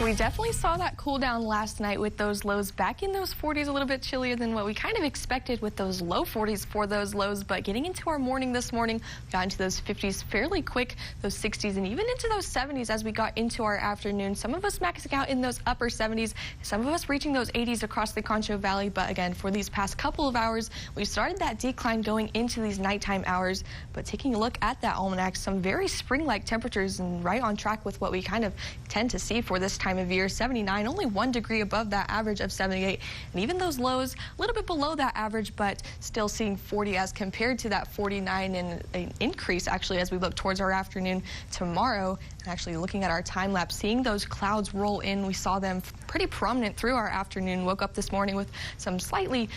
We definitely saw that cool down last night with those lows back in those 40s, a little bit chillier than what we kind of expected with those low 40s for those lows. But getting into our morning this morning, we got into those 50s fairly quick, those 60s, and even into those 70s as we got into our afternoon. Some of us maxing out in those upper 70s, some of us reaching those 80s across the Concho Valley. But again, for these past couple of hours, we started that decline going into these nighttime hours. But taking a look at that almanac, some very spring-like temperatures and right on track with what we kind of tend to see for this time of year. 79, only 1 degree above that average of 78, and even those lows a little bit below that average, but still seeing 40 as compared to that 49, and an increase actually as we look towards our afternoon tomorrow. And actually looking at our time lapse, seeing those clouds roll in, we saw them pretty prominent through our afternoon. Woke up this morning with some slightly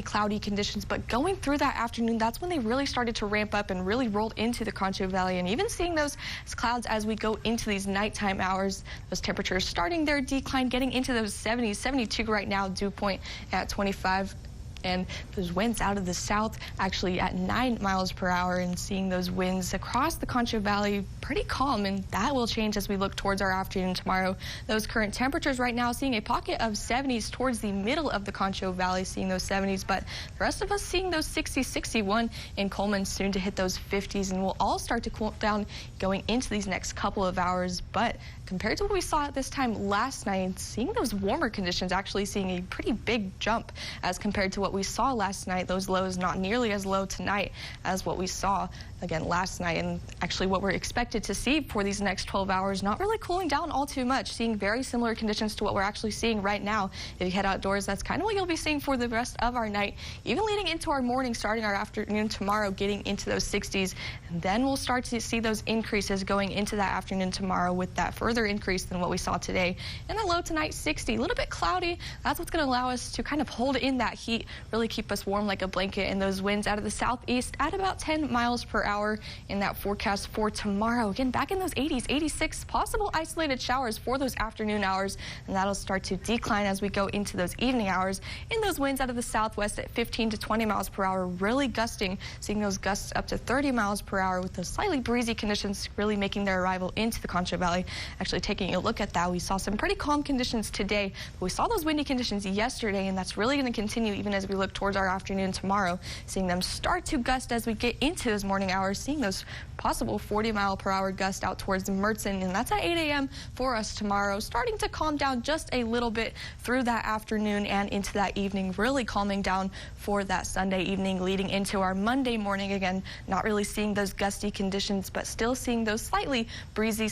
cloudy conditions, but going through that afternoon, that's when they really started to ramp up and really rolled into the Concho Valley. And even seeing those clouds as we go into these nighttime hours, those temperatures starting their decline, getting into those 70s, 72 right now, dew point at 25. And those winds out of the south actually at 9 miles per hour, and seeing those winds across the Concho Valley pretty calm, and that will change as we look towards our afternoon tomorrow. Those current temperatures right now, seeing a pocket of 70s towards the middle of the Concho Valley, seeing those 70s, but the rest of us seeing those 60s, 61 in Coleman, soon to hit those 50s, and we'll all start to cool down going into these next couple of hours. But compared to what we saw at this time last night, seeing those warmer conditions, actually seeing a pretty big jump as compared to what we saw last night. Those lows not nearly as low tonight as what we saw again last night, and actually what we're expected to see for these next 12 hours, not really cooling down all too much, seeing very similar conditions to what we're actually seeing right now. If you head outdoors, that's kind of what you'll be seeing for the rest of our night, even leading into our morning, starting our afternoon tomorrow, getting into those 60s, and then we'll start to see those increases going into that afternoon tomorrow with that further increase than what we saw today. And the low tonight, 60, a little bit cloudy. That's what's going to allow us to kind of hold in that heat, really keep us warm like a blanket, and those winds out of the southeast at about 10 miles per hour in that forecast for tomorrow. Again, back in those 80s, 86, possible isolated showers for those afternoon hours, and that'll start to decline as we go into those evening hours. In those winds out of the southwest at 15 to 20 miles per hour, really gusting, seeing those gusts up to 30 miles per hour with those slightly breezy conditions really making their arrival into the Concho Valley. Actually taking a look at that, we saw some pretty calm conditions today, but we saw those windy conditions yesterday, and that's really going to continue even as we look towards our afternoon tomorrow, seeing them start to gust as we get into those morning hours, seeing those possible 40-mile-per-hour gusts out towards Mertzen, and that's at 8 a.m. for us tomorrow, starting to calm down just a little bit through that afternoon and into that evening, really calming down for that Sunday evening leading into our Monday morning. Again, not really seeing those gusty conditions, but still seeing those slightly breezy,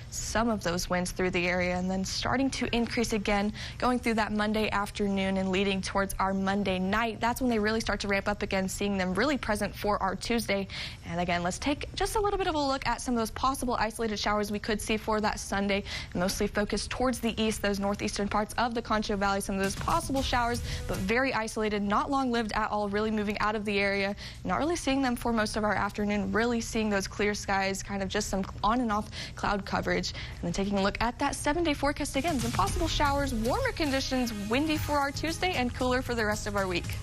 some of those winds through the area, and then starting to increase again going through that Monday afternoon and leading towards our Monday night. That's when they really start to ramp up again, seeing them really present for our Tuesday. And again, let's take just a little bit of a look at some of those possible isolated showers we could see for that Sunday, mostly focused towards the east, those northeastern parts of the Concho Valley. Some of those possible showers, but very isolated, not long-lived at all, really moving out of the area. Not really seeing them for most of our afternoon, really seeing those clear skies, kind of just some on and off cloud coverage. And then taking a look at that 7-day forecast again, some possible showers, warmer conditions, windy for our Tuesday, and cooler for the rest of our week.